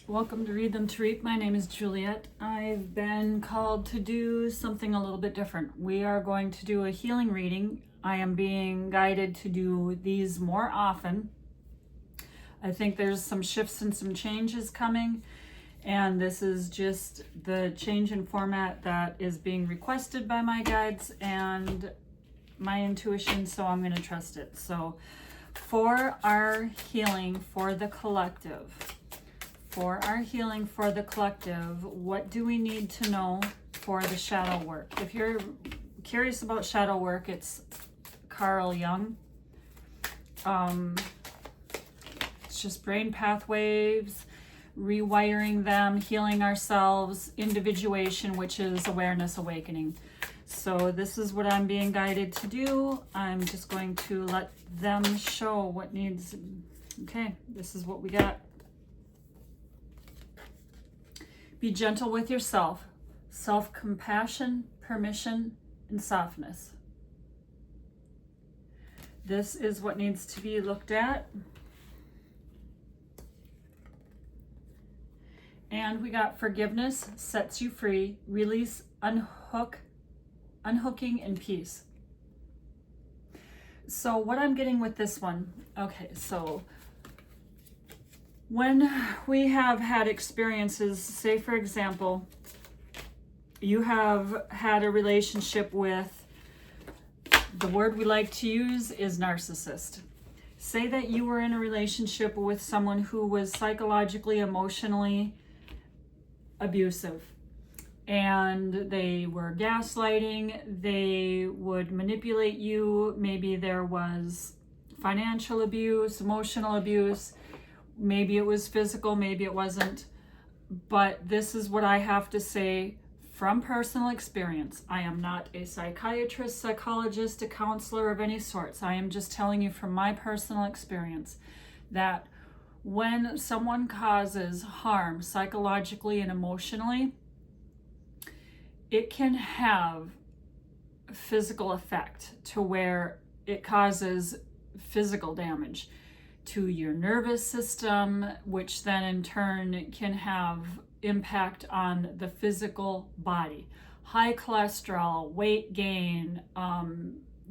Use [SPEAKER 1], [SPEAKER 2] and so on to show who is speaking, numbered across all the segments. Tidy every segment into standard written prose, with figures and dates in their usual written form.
[SPEAKER 1] Welcome to Read Them to Reap. My name is Juliet. I've been called to do something a little bit different. We are going to do a healing reading. I am being guided to do these more often. I think there's some shifts and some changes coming, and this is just the change in format that is being requested by my guides and my intuition, so I'm going to trust it. So for our healing for the collective, what do we need to know for the shadow work? If you're curious about shadow work, it's Carl Jung. It's just brain pathways, rewiring them, healing ourselves, individuation, which is awareness awakening. So this is what I'm being guided to do. I'm just going to let them show what needs. Okay, this is what we got. Be gentle with yourself. Self-compassion, permission, and softness. This is what needs to be looked at. And we got forgiveness sets you free, release, unhooking, and peace. So what I'm getting with this one, okay, so when we have had experiences, say for example, you have had a relationship with, the word we like to use is narcissist. Say that you were in a relationship with someone who was psychologically, emotionally abusive, and they were gaslighting, they would manipulate you, maybe there was financial abuse, emotional abuse, maybe it was physical, maybe it wasn't. But this is what I have to say from personal experience. I am not a psychiatrist, psychologist, a counselor of any sorts. I am just telling you from my personal experience that when someone causes harm psychologically and emotionally, it can have a physical effect to where it causes physical damage to your nervous system, which then in turn can have impact on the physical body. High cholesterol, weight gain,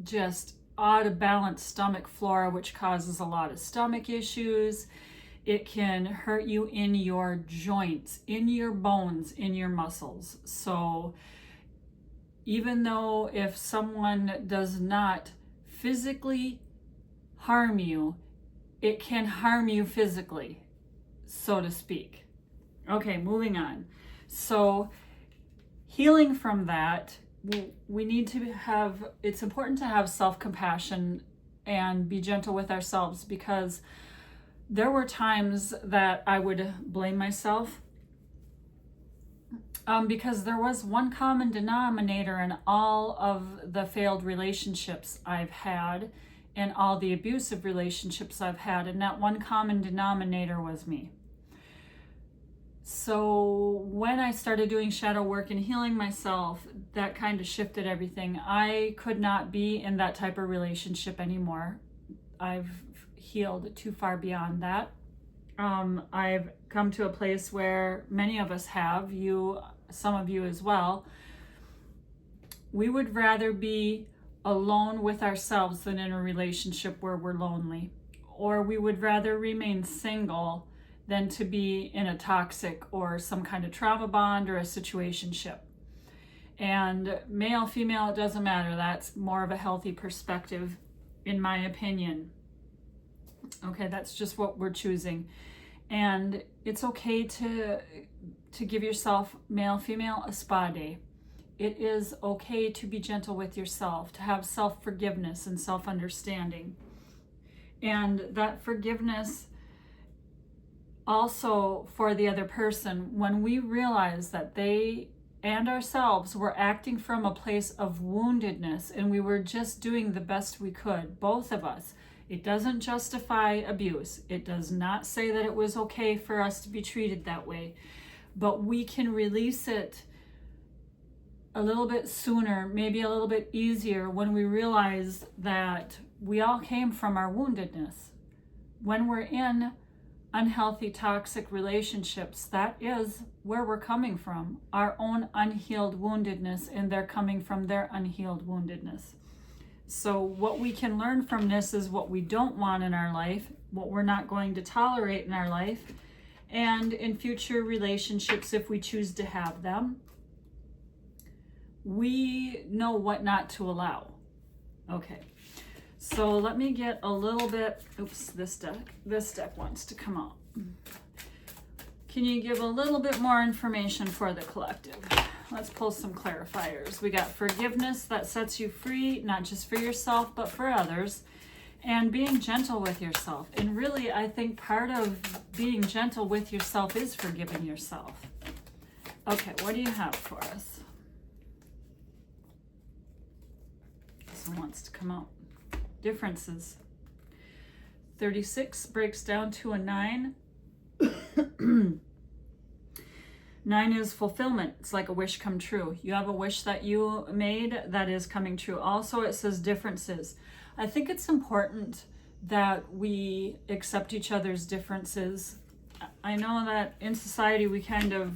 [SPEAKER 1] just out of balance stomach flora, which causes a lot of stomach issues. It can hurt you in your joints, in your bones, in your muscles. So even though if someone does not physically harm you, it can harm you physically, so to speak. Okay, moving on. So healing from that, we need to have, it's important to have self-compassion and be gentle with ourselves, because there were times that I would blame myself because there was one common denominator in all of the failed relationships I've had and all the abusive relationships I've had, and that one common denominator was me. So when I started doing shadow work and healing myself, that kind of shifted everything. I could not be in that type of relationship anymore. I've healed too far beyond that. I've come to a place where many of us have, some of you as well. We would rather be alone with ourselves than in a relationship where we're lonely, or we would rather remain single than to be in a toxic or some kind of trauma bond or a situationship. And male, female, it doesn't matter. That's more of a healthy perspective, in my opinion. Okay, that's just what we're choosing. And it's okay to give yourself, male, female, a spa day. It is okay to be gentle with yourself, to have self-forgiveness and self-understanding. And that forgiveness also for the other person, when we realize that they and ourselves were acting from a place of woundedness and we were just doing the best we could, both of us. It doesn't justify abuse. It does not say that it was okay for us to be treated that way, but we can release it a little bit sooner, maybe a little bit easier, when we realize that we all came from our woundedness. When we're in unhealthy, toxic relationships, that is where we're coming from. Our own unhealed woundedness, and they're coming from their unhealed woundedness. So what we can learn from this is what we don't want in our life, what we're not going to tolerate in our life, and in future relationships, if we choose to have them, we know what not to allow. Okay. So let me get a little bit, oops, this deck wants to come out. Can you give a little bit more information for the collective? Let's pull some clarifiers. We got forgiveness that sets you free, not just for yourself, but for others, and being gentle with yourself. And really, I think part of being gentle with yourself is forgiving yourself. Okay, what do you have for us? This one wants to come out. Differences. 36 breaks down to a 9. 9 is fulfillment. It's like a wish come true. You have a wish that you made that is coming true. Also, it says differences. I think it's important that we accept each other's differences. I know that in society we try to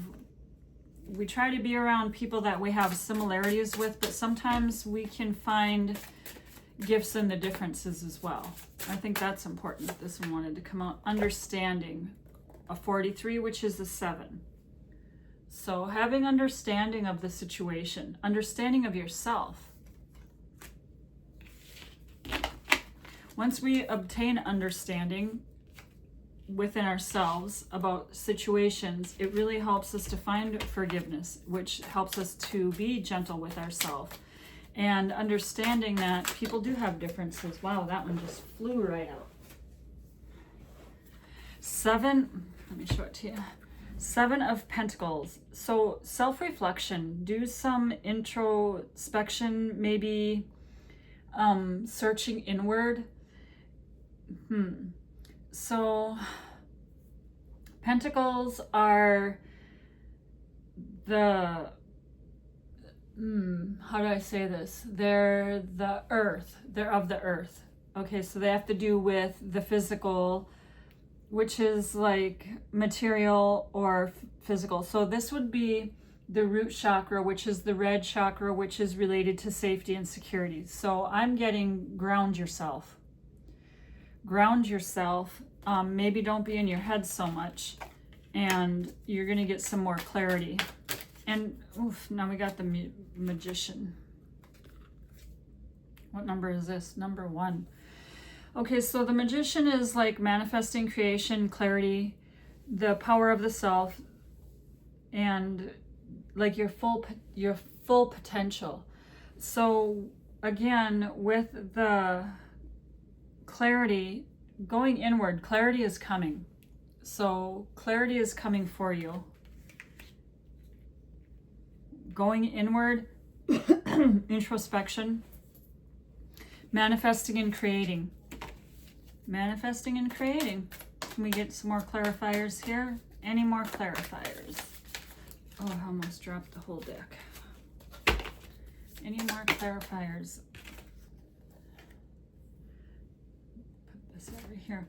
[SPEAKER 1] be around people that we have similarities with, but sometimes we can find gifts in the differences as well. I think that's important. This one wanted to come out. Understanding, a 43, which is a 7. So having understanding of the situation, understanding of yourself. Once we obtain understanding within ourselves about situations, it really helps us to find forgiveness, which helps us to be gentle with ourselves. And understanding that people do have differences. Wow, that one just flew right out. 7, let me show it to you. 7 of Pentacles. So self-reflection, do some introspection, maybe searching inward. So Pentacles are the how do I say this? They're the earth. They're of the earth. Okay, so they have to do with the physical, which is like material or physical. So this would be the root chakra, which is the red chakra, which is related to safety and security. So I'm getting ground yourself. Ground yourself. Maybe don't be in your head so much, and you're going to get some more clarity. And oof, now we got the Magician. What number is this? Number 1. Okay, so the Magician is like manifesting creation, clarity, the power of the self, and like your full potential. So again, with the clarity, going inward, clarity is coming. So clarity is coming for you. Going inward, introspection, manifesting and creating. Manifesting and creating. Can we get some more clarifiers here? Any more clarifiers? Oh, I almost dropped the whole deck. Any more clarifiers? Put this over here.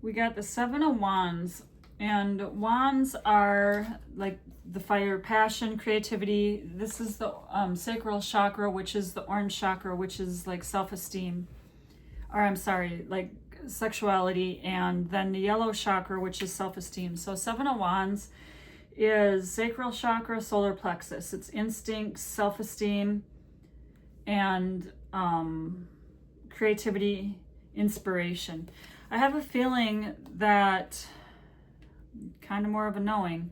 [SPEAKER 1] We got the 7 of Wands, and wands are like the fire, passion, creativity. This is the sacral chakra, which is the orange chakra, which is like self-esteem, or I'm sorry, like sexuality, and then the yellow chakra, which is self-esteem. So 7 of Wands is sacral chakra, solar plexus. It's instinct, self-esteem, and creativity, inspiration. I have a feeling that, kind of more of a knowing,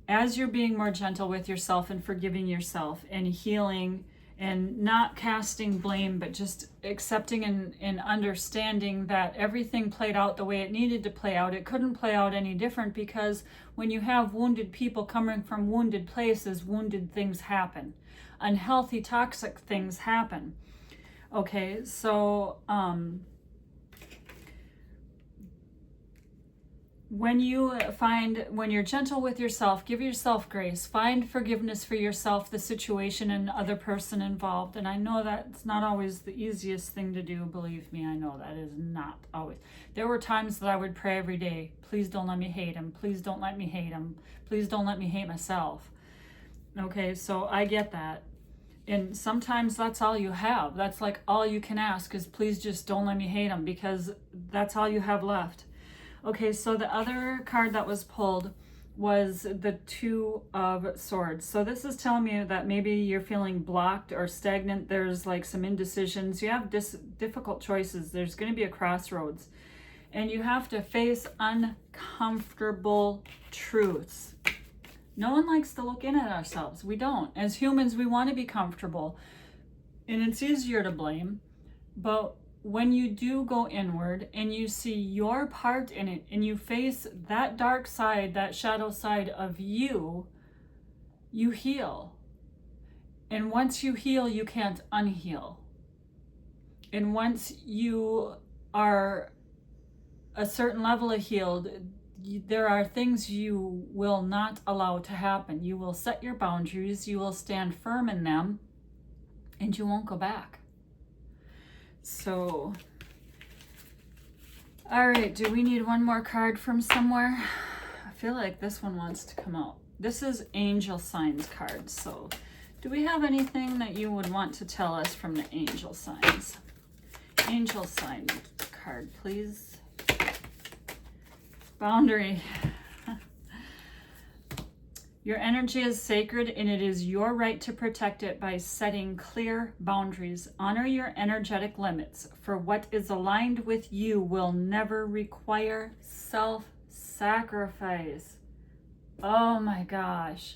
[SPEAKER 1] as you're being more gentle with yourself and forgiving yourself and healing and not casting blame, but just accepting and understanding that everything played out the way it needed to play out. It couldn't play out any different, because when you have wounded people coming from wounded places, wounded things happen. Unhealthy, toxic things happen. Okay, so when you're gentle with yourself, give yourself grace, find forgiveness for yourself, the situation, and the other person involved. And I know that's not always the easiest thing to do. Believe me, I know that is not always. There were times that I would pray every day, please don't let me hate him. Please don't let me hate him. Please don't let me hate myself. Okay, so I get that. And sometimes that's all you have. That's like all you can ask is please just don't let me hate him, because that's all you have left. Okay, so the other card that was pulled was the Two of Swords. So this is telling me that maybe you're feeling blocked or stagnant. There's like some indecisions. You have difficult choices. There's going to be a crossroads. And you have to face uncomfortable truths. No one likes to look in at ourselves. We don't. As humans, we want to be comfortable. And it's easier to blame. But when you do go inward and you see your part in it and you face that dark side, that shadow side of you, you heal. And once you heal, you can't unheal. And once you are a certain level of healed, there are things you will not allow to happen. You will set your boundaries, you will stand firm in them, and you won't go back. So, all right, do we need one more card from somewhere? I feel like this one wants to come out. This is Angel Signs card. So, do we have anything that you would want to tell us from the Angel Signs? Angel Sign card, please. Boundary. Your energy is sacred and it is your right to protect it by setting clear boundaries. Honor your energetic limits, for what is aligned with you will never require self-sacrifice. Oh my gosh.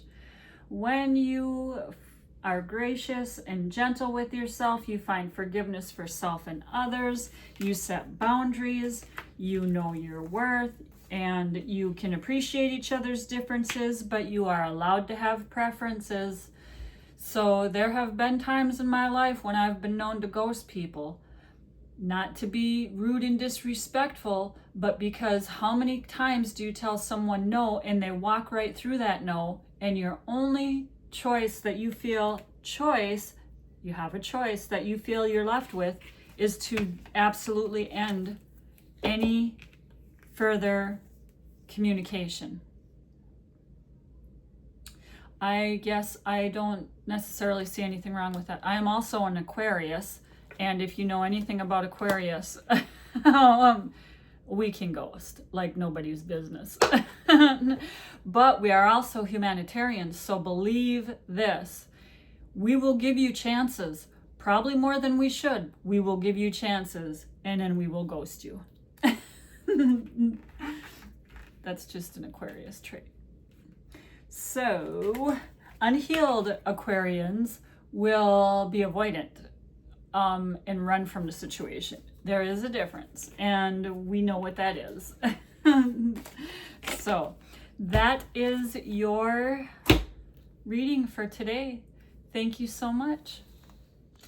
[SPEAKER 1] When you are gracious and gentle with yourself, you find forgiveness for self and others, you set boundaries, you know your worth, and you can appreciate each other's differences, but you are allowed to have preferences. So there have been times in my life when I've been known to ghost people. Not to be rude and disrespectful, but because how many times do you tell someone no and they walk right through that no, and your only choice that you feel, you have a choice that you feel you're left with, is to absolutely end any further communication. I guess I don't necessarily see anything wrong with that. I am also an Aquarius, and if you know anything about Aquarius, we can ghost like nobody's business. But we are also humanitarians, so believe this. We will give you chances, probably more than we should. We will give you chances, and then we will ghost you. That's just an Aquarius trait. So, unhealed Aquarians will be avoidant and run from the situation. There is a difference, and we know what that is. So, that is your reading for today. Thank you so much.